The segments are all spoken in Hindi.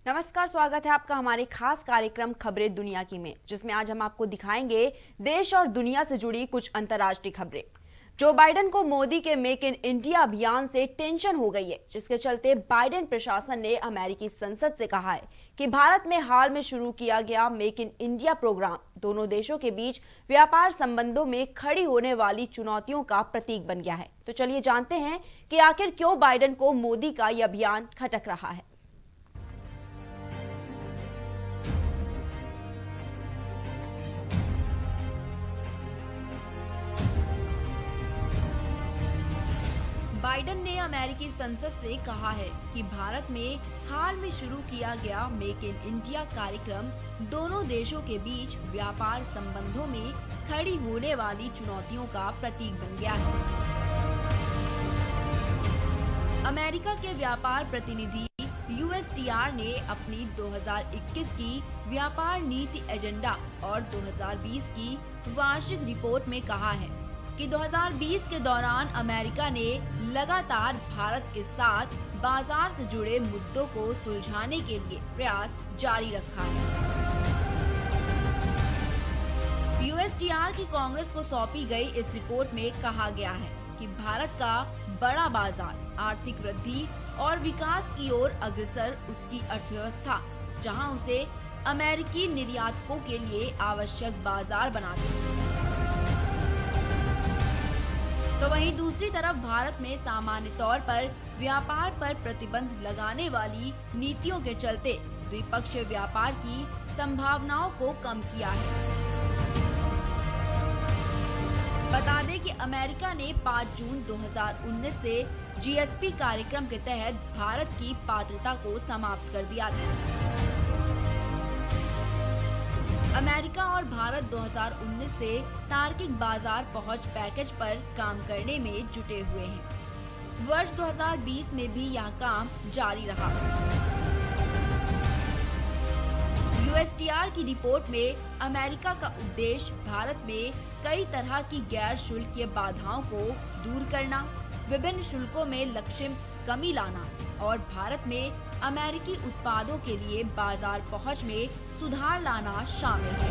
नमस्कार, स्वागत है आपका हमारे खास कार्यक्रम खबरें दुनिया की में, जिसमें आज हम आपको दिखाएंगे देश और दुनिया से जुड़ी कुछ अंतर्राष्ट्रीय खबरें। जो बाइडेन को मोदी के मेक इन इंडिया अभियान से टेंशन हो गई है, जिसके चलते बाइडेन प्रशासन ने अमेरिकी संसद से कहा है कि भारत में हाल में शुरू किया गया मेक इन इंडिया प्रोग्राम दोनों देशों के बीच व्यापार संबंधों में खड़ी होने वाली चुनौतियों का प्रतीक बन गया है। तो चलिए जानते हैं कि आखिर क्यों बाइडेन को मोदी का यह अभियान खटक रहा है। बाइडेन ने अमेरिकी संसद से कहा है कि भारत में हाल में शुरू किया गया मेक इन इंडिया कार्यक्रम दोनों देशों के बीच व्यापार संबंधों में खड़ी होने वाली चुनौतियों का प्रतीक बन गया है। अमेरिका के व्यापार प्रतिनिधि USTR ने अपनी 2021 की व्यापार नीति एजेंडा और 2020 की वार्षिक रिपोर्ट में कहा है कि 2020 के दौरान अमेरिका ने लगातार भारत के साथ बाजार से जुड़े मुद्दों को सुलझाने के लिए प्रयास जारी रखा है। USTR की कांग्रेस को सौंपी गई इस रिपोर्ट में कहा गया है कि भारत का बड़ा बाजार आर्थिक वृद्धि और विकास की ओर अग्रसर उसकी अर्थव्यवस्था, जहां उसे अमेरिकी निर्यातकों के लिए आवश्यक बाजार बनाती है। तो वहीं दूसरी तरफ भारत में सामान्य तौर पर व्यापार पर प्रतिबंध लगाने वाली नीतियों के चलते द्विपक्षीय व्यापार की संभावनाओं को कम किया है। बता दें कि अमेरिका ने 5 जून 2019 से GSP कार्यक्रम के तहत भारत की पात्रता को समाप्त कर दिया था। अमेरिका और भारत 2019 से तार्किक बाजार पहुंच पैकेज पर काम करने में जुटे हुए हैं। वर्ष 2020 में भी यह काम जारी रहा। USTR की रिपोर्ट में अमेरिका का उद्देश्य भारत में कई तरह की गैर शुल्कीय बाधाओं को दूर करना, विभिन्न शुल्कों में लक्षित कमी लाना और भारत में अमेरिकी उत्पादों के लिए बाजार पहुंच में सुधार लाना शामिल है।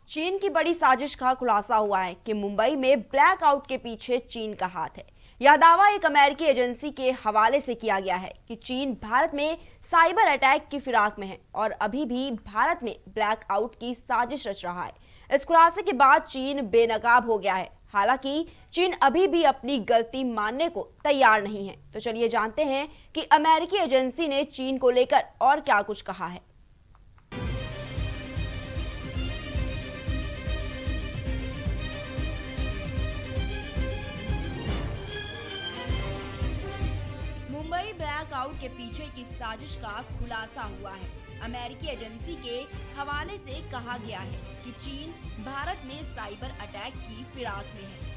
चीन की बड़ी साजिश का खुलासा हुआ है कि मुंबई में ब्लैकआउट के पीछे चीन का हाथ है। यह दावा एक अमेरिकी एजेंसी के हवाले से किया गया है कि चीन भारत में साइबर अटैक की फिराक में है और अभी भी भारत में ब्लैकआउट की साजिश रच रहा है। इस खुलासे के बाद चीन बेनकाब हो गया है। हालांकि चीन अभी भी अपनी गलती मानने को तैयार नहीं है। तो चलिए जानते हैं कि अमेरिकी एजेंसी ने चीन को लेकर और क्या कुछ कहा है। मुंबई ब्लैकआउट के पीछे की साजिश का खुलासा हुआ है। अमेरिकी एजेंसी के हवाले से कहा गया है कि चीन भारत में साइबर अटैक की फिराक में है।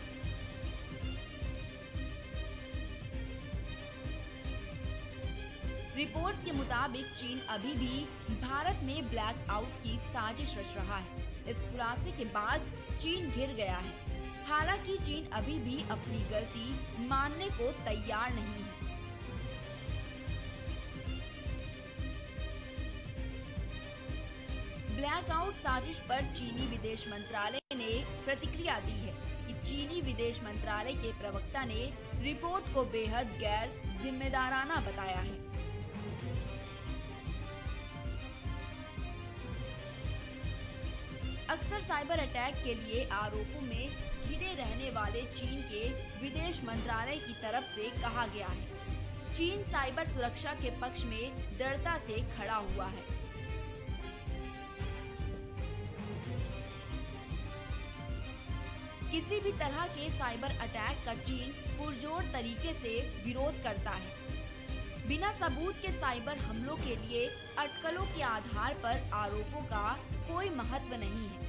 रिपोर्ट्स के मुताबिक चीन अभी भी भारत में ब्लैकआउट की साजिश रच रहा है। इस खुलासे के बाद चीन घिर गया है। हालांकि चीन अभी भी अपनी गलती मानने को तैयार नहीं है। ब्लैकआउट साजिश पर चीनी विदेश मंत्रालय ने प्रतिक्रिया दी है कि चीनी विदेश मंत्रालय के प्रवक्ता ने रिपोर्ट को बेहद गैर जिम्मेदाराना बताया है। अक्सर साइबर अटैक के लिए आरोपों में घिरे रहने वाले चीन के विदेश मंत्रालय की तरफ से कहा गया है। चीन साइबर सुरक्षा के पक्ष में दृढ़ता से खड़ा हुआ है। किसी भी तरह के साइबर अटैक का चीन पुरजोर तरीके से विरोध करता है। बिना सबूत के साइबर हमलों के लिए अटकलों के आधार पर आरोपों का कोई महत्व नहीं है।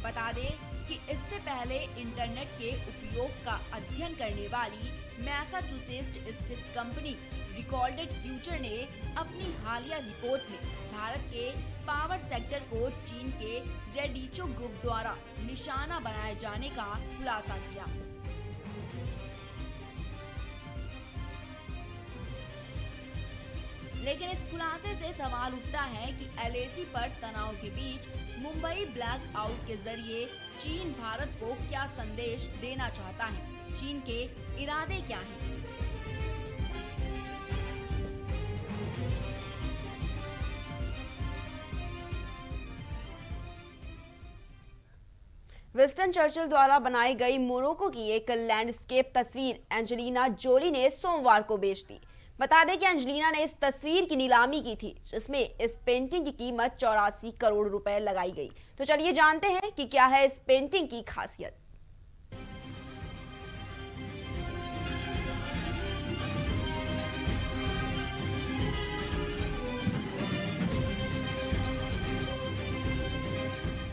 बता दें कि इससे पहले इंटरनेट के उपयोग का अध्ययन करने वाली मैसाचुसेट्स स्थित कंपनी रिकॉर्डेड फ्यूचर ने अपनी हालिया रिपोर्ट में भारत के पावर सेक्टर को चीन के रेडिचो ग्रुप द्वारा निशाना बनाए जाने का खुलासा किया। लेकिन इस खुलासे से सवाल उठता है कि एलएसी पर तनाव के बीच मुंबई ब्लैक आउट के जरिए चीन भारत को क्या संदेश देना चाहता है, चीन के इरादे क्या हैं? विंस्टन चर्चिल द्वारा बनाई गई मोरक्को की एक लैंडस्केप तस्वीर एंजेलिना जोली ने सोमवार को बेच दी। बता दें कि एंजेलिना ने इस तस्वीर की नीलामी की थी, जिसमें इस पेंटिंग की कीमत 84 करोड़ रुपए लगाई गई। तो चलिए जानते हैं कि क्या है इस पेंटिंग की खासियत।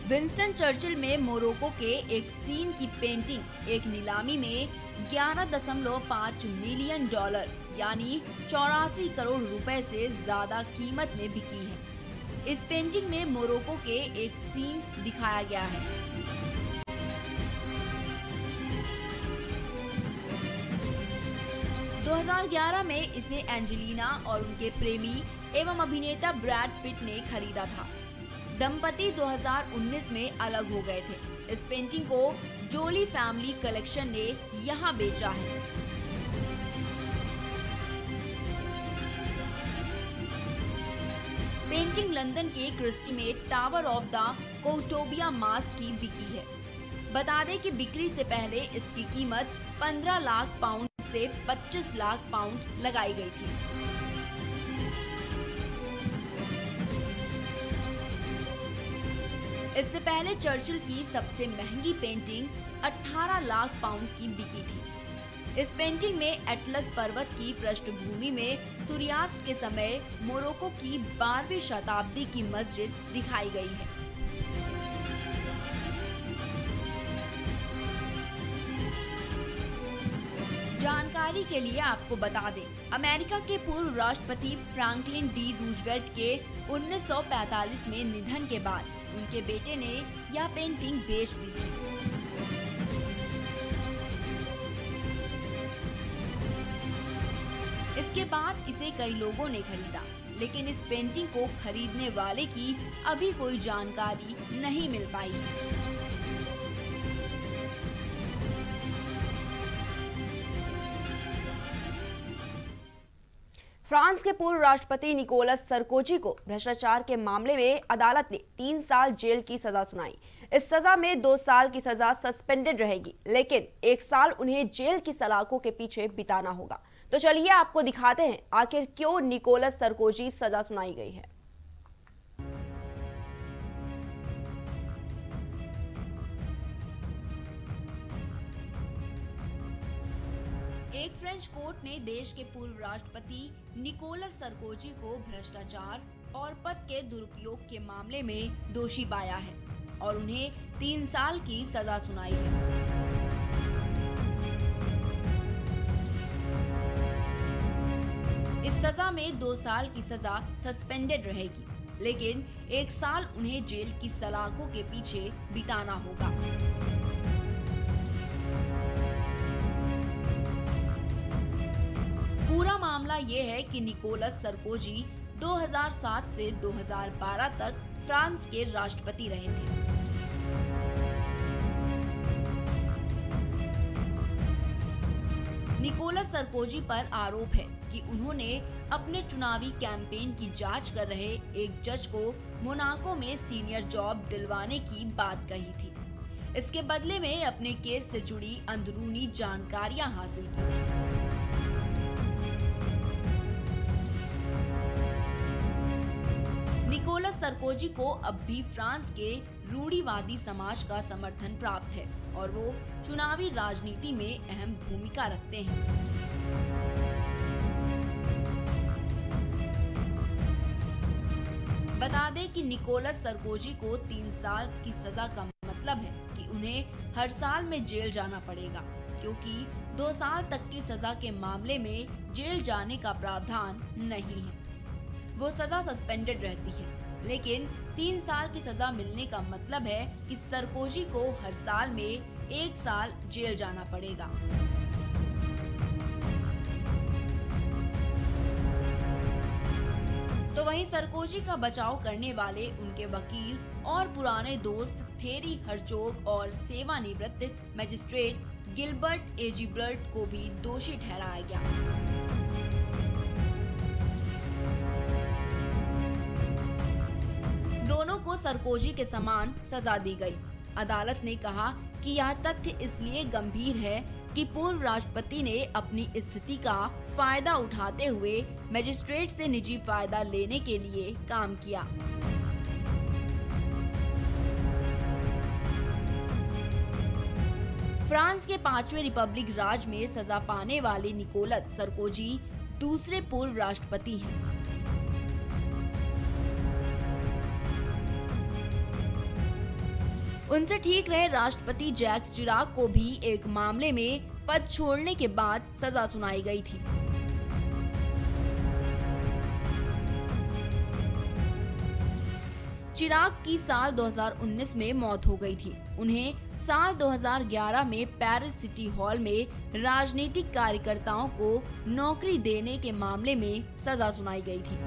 विंस्टन चर्चिल में मोरक्को के एक सीन की पेंटिंग एक नीलामी में 11.5 मिलियन डॉलर यानी 84 करोड़ रुपए से ज्यादा कीमत में बिकी है। इस पेंटिंग में मोरक्को के एक सीन दिखाया गया है। - 2011 में इसे एंजेलिना और उनके प्रेमी एवं अभिनेता ब्रैड पिट ने खरीदा था। दंपति 2019 में अलग हो गए थे। इस पेंटिंग को जोली फैमिली कलेक्शन ने यहाँ बेचा है। पेंटिंग लंदन के क्रिस्टी में टावर ऑफ द कोटोबिया मास्क की बिकी है। बता दें कि बिक्री से पहले इसकी कीमत 15 लाख पाउंड से 25 लाख पाउंड लगाई गई थी। इससे पहले चर्चिल की सबसे महंगी पेंटिंग 18 लाख पाउंड की बिकी थी। इस पेंटिंग में एटलस पर्वत की पृष्ठभूमि में सूर्यास्त के समय मोरक्को की 12वीं शताब्दी की मस्जिद दिखाई गई है। जानकारी के लिए आपको बता दें, अमेरिका के पूर्व राष्ट्रपति फ्रैंकलिन डी रूजवेल्ट के 1945 में निधन के बाद उनके बेटे ने यह पेंटिंग बेच दी थी। इसके बाद इसे कई लोगों ने खरीदा, लेकिन इस पेंटिंग को खरीदने वाले की अभी कोई जानकारी नहीं मिल पाई। फ्रांस के पूर्व राष्ट्रपति निकोलस सरकोजी को भ्रष्टाचार के मामले में अदालत ने 3 साल जेल की सजा सुनाई। इस सजा में 2 साल की सजा सस्पेंडेड रहेगी, लेकिन 1 साल उन्हें जेल की सलाखों के पीछे बिताना होगा। तो चलिए आपको दिखाते हैं आखिर क्यों निकोलस सरकोजी सजा सुनाई गई है। एक फ्रेंच कोर्ट ने देश के पूर्व राष्ट्रपति निकोलस सरकोजी को भ्रष्टाचार और पद के दुरुपयोग के मामले में दोषी पाया है और उन्हें 3 साल की सजा सुनाई है। इस सजा में 2 साल की सजा सस्पेंडेड रहेगी, लेकिन 1 साल उन्हें जेल की सलाखों के पीछे बिताना होगा। पूरा मामला ये है कि निकोलस सरकोजी 2007 से 2012 तक फ्रांस के राष्ट्रपति रहे थे। निकोलस सरकोजी पर आरोप है कि उन्होंने अपने चुनावी कैंपेन की जांच कर रहे एक जज को मोनाको में सीनियर जॉब दिलवाने की बात कही थी। इसके बदले में अपने केस से जुड़ी अंदरूनी जानकारियां हासिल की थी। निकोलस सरकोजी को अब भी फ्रांस के रूढ़िवादी समाज का समर्थन प्राप्त है और वो चुनावी राजनीति में अहम भूमिका रखते हैं। बता दें कि निकोलस सरकोजी को 3 साल की सजा का मतलब है कि उन्हें हर साल में जेल जाना पड़ेगा। क्योंकि 2 साल तक की सजा के मामले में जेल जाने का प्रावधान नहीं है। वो सजा सस्पेंडेड रहती है, लेकिन 3 साल की सजा मिलने का मतलब है कि सरकोजी को हर साल में 1 साल जेल जाना पड़ेगा। तो वहीं सरकोजी का बचाव करने वाले उनके वकील और पुराने दोस्त थेरी हर्जोग और सेवानिवृत्त मजिस्ट्रेट गिलबर्ट एजिब्लर्ट को भी दोषी ठहराया गया। दोनों को सरकोजी के समान सजा दी गई। अदालत ने कहा कि यह तथ्य इसलिए गंभीर है कि पूर्व राष्ट्रपति ने अपनी स्थिति का फायदा उठाते हुए मजिस्ट्रेट से निजी फायदा लेने के लिए काम किया। फ्रांस के 5वें रिपब्लिक राज में सजा पाने वाले निकोलस सरकोजी दूसरे पूर्व राष्ट्रपति हैं। उनसे ठीक रहे राष्ट्रपति जैक्स चिराक को भी एक मामले में पद छोड़ने के बाद सजा सुनाई गई थी। चिराग की साल 2019 में मौत हो गई थी। उन्हें साल 2011 में पेरिस सिटी हॉल में राजनीतिक कार्यकर्ताओं को नौकरी देने के मामले में सजा सुनाई गई थी।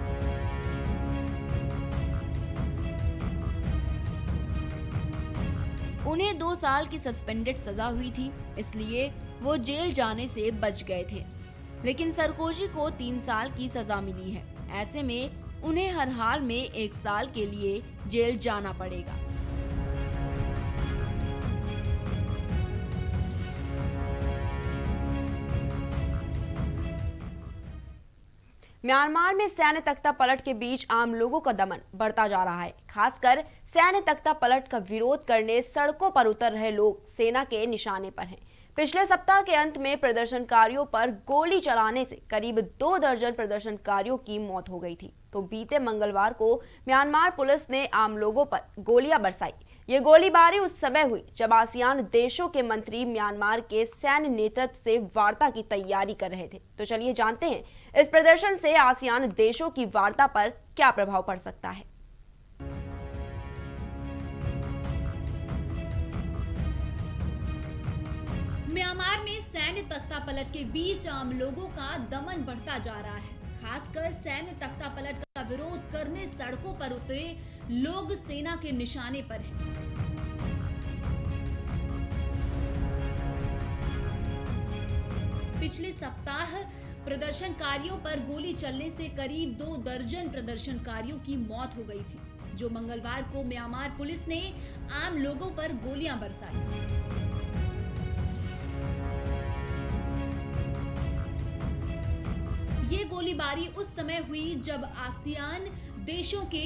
उन्हें 2 साल की सस्पेंडेड सजा हुई थी, इसलिए वो जेल जाने से बच गए थे। लेकिन सरकोजी को 3 साल की सजा मिली है। ऐसे में उन्हें हर हाल में 1 साल के लिए जेल जाना पड़ेगा। म्यांमार में सैन्य तख्तापलट के बीच आम लोगों का दमन बढ़ता जा रहा है। खासकर सैन्य तख्तापलट का विरोध करने सड़कों पर उतर रहे लोग सेना के निशाने पर हैं। पिछले सप्ताह के अंत में प्रदर्शनकारियों पर गोली चलाने से करीब 2 दर्जन प्रदर्शनकारियों की मौत हो गई थी। तो बीते मंगलवार को म्यांमार पुलिस ने आम लोगों पर गोलियां बरसाई। ये गोलीबारी उस समय हुई जब आसियान देशों के मंत्री म्यांमार के सैन्य नेतृत्व से वार्ता की तैयारी कर रहे थे। तो चलिए जानते हैं इस प्रदर्शन से आसियान देशों की वार्ता पर क्या प्रभाव पड़ सकता है। म्यांमार में सैन्य तख्तापलट के बीच आम लोगों का दमन बढ़ता जा रहा है। खासकर सैन्य तख्तापलट का विरोध करने सड़कों पर उतरे लोग सेना के निशाने पर हैं। पिछले सप्ताह प्रदर्शनकारियों पर गोली चलने से करीब 2 दर्जन प्रदर्शनकारियों की मौत हो गई थी, जो मंगलवार को म्यांमार पुलिस ने आम लोगों पर गोलियां बरसाई। ये गोलीबारी उस समय हुई जब आसियान देशों के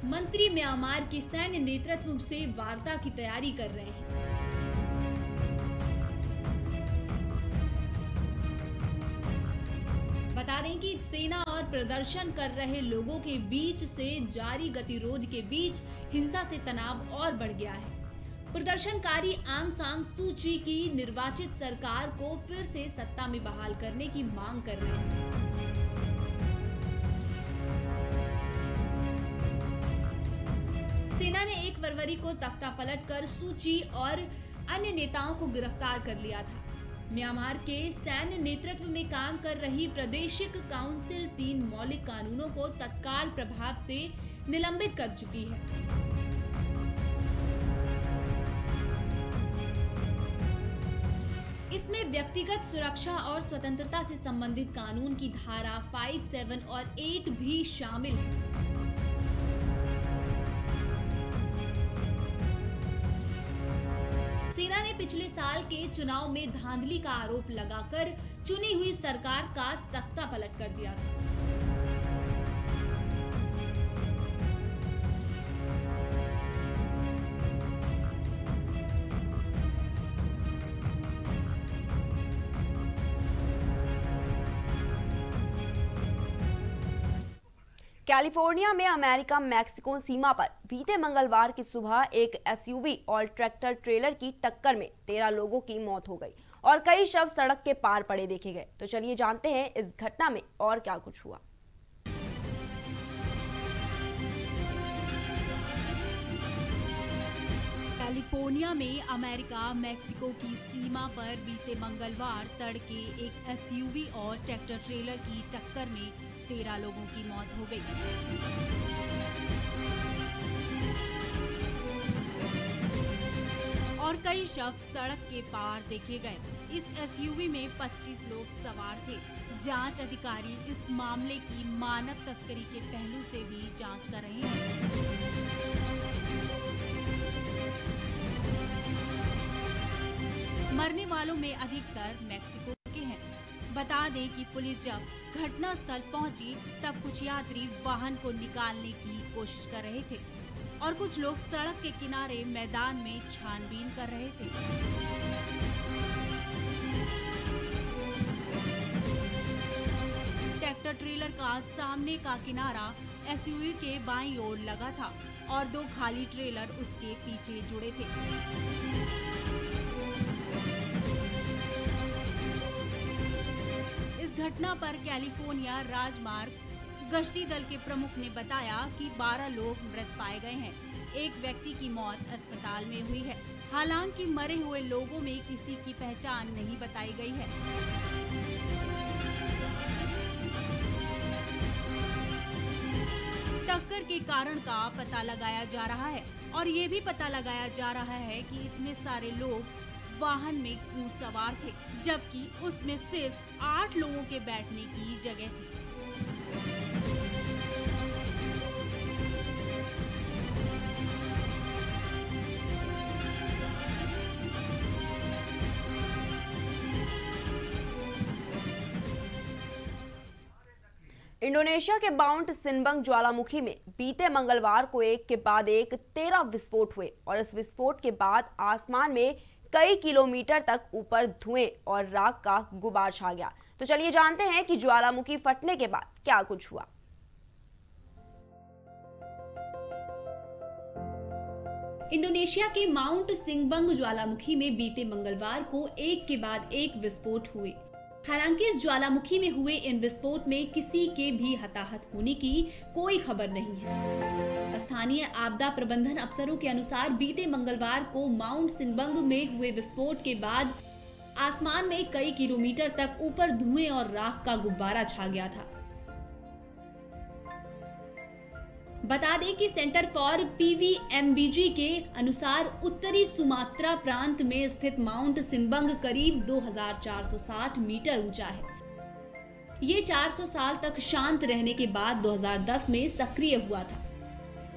मंत्री म्यांमार के सैन्य नेतृत्व से वार्ता की तैयारी कर रहे हैं। बता दें कि सेना और प्रदर्शन कर रहे लोगों के बीच से जारी गतिरोध के बीच हिंसा से तनाव और बढ़ गया है। प्रदर्शनकारी आंग सान सू की की निर्वाचित सरकार को फिर से सत्ता में बहाल करने की मांग कर रहे हैं। सेना ने 1 फरवरी को तख्ता पलट कर सू की और अन्य नेताओं को गिरफ्तार कर लिया था। म्यांमार के सैन्य नेतृत्व में काम कर रही प्रादेशिक काउंसिल 3 मौलिक कानूनों को तत्काल प्रभाव से निलंबित कर चुकी है। इसमें व्यक्तिगत सुरक्षा और स्वतंत्रता से संबंधित कानून की धारा 5, 7 और 8 भी शामिल है। सेना ने पिछले साल के चुनाव में धांधली का आरोप लगाकर चुनी हुई सरकार का तख्ता पलट कर दिया था। कैलिफोर्निया में अमेरिका मैक्सिको सीमा पर बीते मंगलवार की सुबह एक एसयूवी और ट्रैक्टर ट्रेलर की टक्कर में 13 लोगों की मौत हो गई और कई शव सड़क के पार पड़े देखे गए। तो चलिए जानते हैं इस घटना में और क्या कुछ हुआ। कैलिफोर्निया में अमेरिका मेक्सिको की सीमा पर बीते मंगलवार तड़के एक एसयूवी और ट्रैक्टर ट्रेलर की टक्कर में 13 लोगों की मौत हो गई। और कई शव सड़क के पार देखे गए। इस एसयूवी में 25 लोग सवार थे। जांच अधिकारी इस मामले की मानव तस्करी के पहलू से भी जांच कर रहे हैं। मरने वालों में अधिकतर मेक्सिको के हैं। बता दें कि पुलिस जब घटनास्थल पहुंची तब कुछ यात्री वाहन को निकालने की कोशिश कर रहे थे और कुछ लोग सड़क के किनारे मैदान में छानबीन कर रहे थे। ट्रैक्टर ट्रेलर का सामने का किनारा एसयूवी के बाईं ओर लगा था और 2 खाली ट्रेलर उसके पीछे जुड़े थे। इस घटना पर कैलिफोर्निया राजमार्ग गश्ती दल के प्रमुख ने बताया कि 12 लोग मृत पाए गए हैं। एक व्यक्ति की मौत अस्पताल में हुई है। हालांकि मरे हुए लोगों में किसी की पहचान नहीं बताई गई है। टक्कर के कारण का पता लगाया जा रहा है और ये भी पता लगाया जा रहा है कि इतने सारे लोग वाहन में क्यों सवार थे, जबकि उसमें सिर्फ 8 लोगों के बैठने की जगह थी। इंडोनेशिया के माउंट सिनबंग ज्वालामुखी में बीते मंगलवार को एक के बाद एक 13 विस्फोट हुए और इस विस्फोट के बाद आसमान में कई किलोमीटर तक ऊपर धुएं और राख का गुबार छा गया। तो चलिए जानते हैं कि ज्वालामुखी फटने के बाद क्या कुछ हुआ। इंडोनेशिया के माउंट सिनबंग ज्वालामुखी में बीते मंगलवार को एक के बाद एक विस्फोट हुए। हालांकि इस ज्वालामुखी में हुए इन विस्फोट में किसी के भी हताहत होने की कोई खबर नहीं है। स्थानीय आपदा प्रबंधन अफसरों के अनुसार बीते मंगलवार को माउंट सिनबंग में हुए विस्फोट के बाद आसमान में कई किलोमीटर तक ऊपर धुएं और राख का गुब्बारा छा गया था। बता दें कि सेंटर फॉर पीवीएमबीजी के अनुसार उत्तरी सुमात्रा प्रांत में स्थित माउंट सिनबंग करीब 2460 मीटर ऊंचा है। ये 400 साल तक शांत रहने के बाद 2010 में सक्रिय हुआ था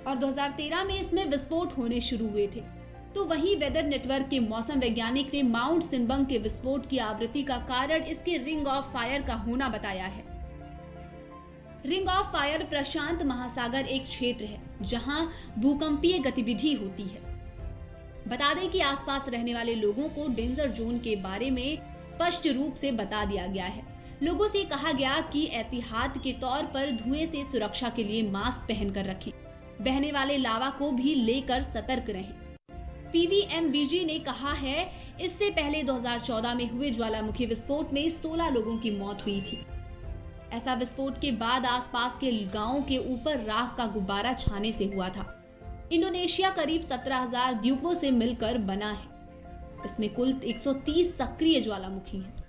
और 2013 में इसमें विस्फोट होने शुरू हुए थे। तो वहीं वेदर नेटवर्क के मौसम वैज्ञानिक ने माउंट सिनबंग के विस्फोट की आवृत्ति का कारण इसके रिंग ऑफ फायर का होना बताया है। रिंग ऑफ फायर प्रशांत महासागर एक क्षेत्र है जहां भूकंपीय गतिविधि होती है। बता दें कि आसपास रहने वाले लोगों को डेंजर जोन के बारे में स्पष्ट रूप से बता दिया गया है। लोगों से कहा गया कि एहतियात के तौर पर धुएं से सुरक्षा के लिए मास्क पहनकर रखें, बहने वाले लावा को भी लेकर सतर्क रहें। पीवीएमबीजी ने कहा है इससे पहले 2014 में हुए ज्वालामुखी विस्फोट में 16 लोगों की मौत हुई थी। ऐसा विस्फोट के बाद आसपास के गांवों के ऊपर राख का गुब्बारा छाने से हुआ था। इंडोनेशिया करीब 17,000 द्वीपों से मिलकर बना है। इसमें कुल 130 सक्रिय ज्वालामुखी हैं।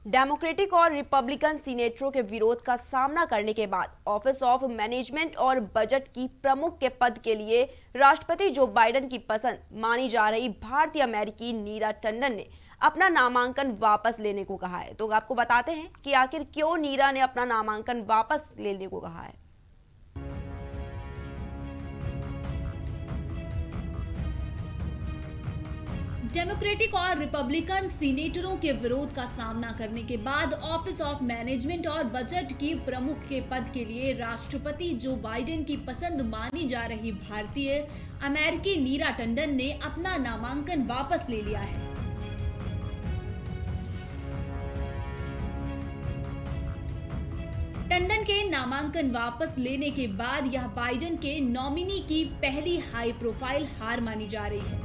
डेमोक्रेटिक और रिपब्लिकन सीनेटरों के विरोध का सामना करने के बाद ऑफिस ऑफ मैनेजमेंट और बजट की प्रमुख के पद के लिए राष्ट्रपति जो बाइडेन की पसंद मानी जा रही भारतीय अमेरिकी नीरा टंडन ने अपना नामांकन वापस लेने को कहा है। तो आपको बताते हैं कि आखिर क्यों नीरा ने अपना नामांकन वापस लेने को कहा है। डेमोक्रेटिक और रिपब्लिकन सीनेटरों के विरोध का सामना करने के बाद ऑफिस ऑफ मैनेजमेंट और बजट की प्रमुख के पद के लिए राष्ट्रपति जो बाइडेन की पसंद मानी जा रही भारतीय अमेरिकी नीरा टंडन ने अपना नामांकन वापस ले लिया है। टंडन के नामांकन वापस लेने के बाद यह बाइडेन के नॉमिनी की पहली हाई प्रोफाइल हार मानी जा रही है।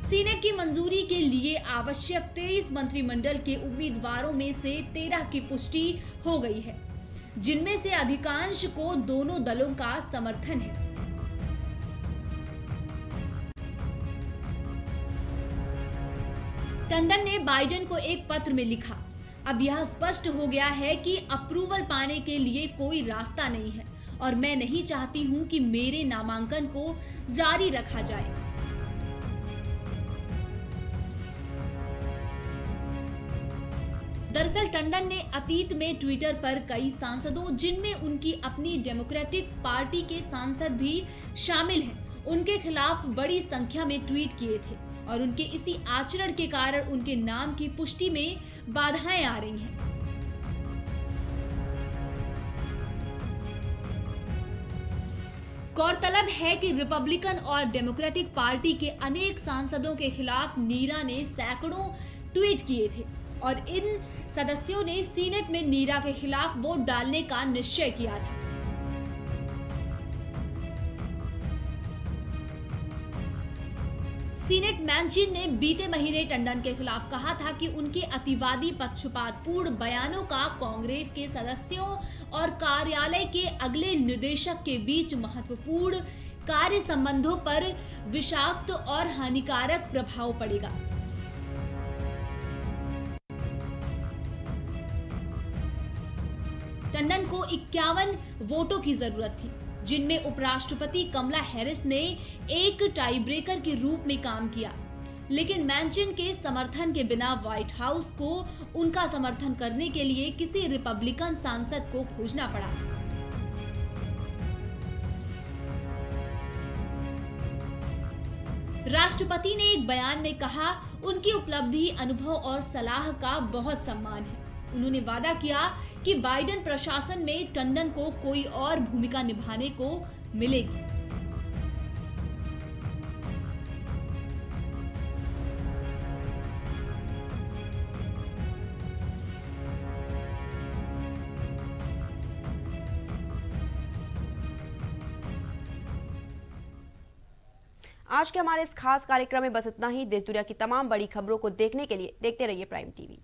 सीनेट की मंजूरी के लिए आवश्यक 23 मंत्रिमंडल के उम्मीदवारों में से 13 की पुष्टि हो गई है, जिनमें से अधिकांश को दोनों दलों का समर्थन है। टंडन ने बाइडेन को एक पत्र में लिखा, अब यह स्पष्ट हो गया है कि अप्रूवल पाने के लिए कोई रास्ता नहीं है और मैं नहीं चाहती हूं कि मेरे नामांकन को जारी रखा जाए। दरअसल टंडन ने अतीत में ट्विटर पर कई सांसदों, जिनमें उनकी अपनी डेमोक्रेटिक पार्टी के सांसद भी शामिल हैं, उनके खिलाफ बड़ी संख्या में ट्वीट किए थे और उनके इसी आचरण के कारण उनके नाम की पुष्टि में बाधाएं आ रही हैं। गौरतलब है कि रिपब्लिकन और डेमोक्रेटिक पार्टी के अनेक सांसदों के खिलाफ नीरा ने सैकड़ों ट्वीट किए थे और इन सदस्यों ने सीनेट में नीरा के खिलाफ वोट डालने का निश्चय किया था। सीनेट मैंचिन ने बीते महीने टंडन के खिलाफ कहा था कि उनके अतिवादी पक्षपातपूर्ण बयानों का कांग्रेस के सदस्यों और कार्यालय के अगले निदेशक के बीच महत्वपूर्ण कार्य संबंधों पर विषाक्त और हानिकारक प्रभाव पड़ेगा। टंडन को 51 वोटों की जरूरत थी, जिनमें उपराष्ट्रपति कमला हैरिस ने एक टाई ब्रेकर के रूप में काम किया, लेकिन मैंचिन के समर्थन के बिना व्हाइट हाउस को उनका समर्थन करने के लिए किसी रिपब्लिकन सांसद को खोजना पड़ा। राष्ट्रपति ने एक बयान में कहा, उनकी उपलब्धि, अनुभव और सलाह का बहुत सम्मान है। उन्होंने वादा किया कि बाइडेन प्रशासन में टंडन को कोई और भूमिका निभाने को मिलेगी। आज के हमारे इस खास कार्यक्रम में बस इतना ही। देश दुनिया की तमाम बड़ी खबरों को देखने के लिए देखते रहिए प्राइम टीवी।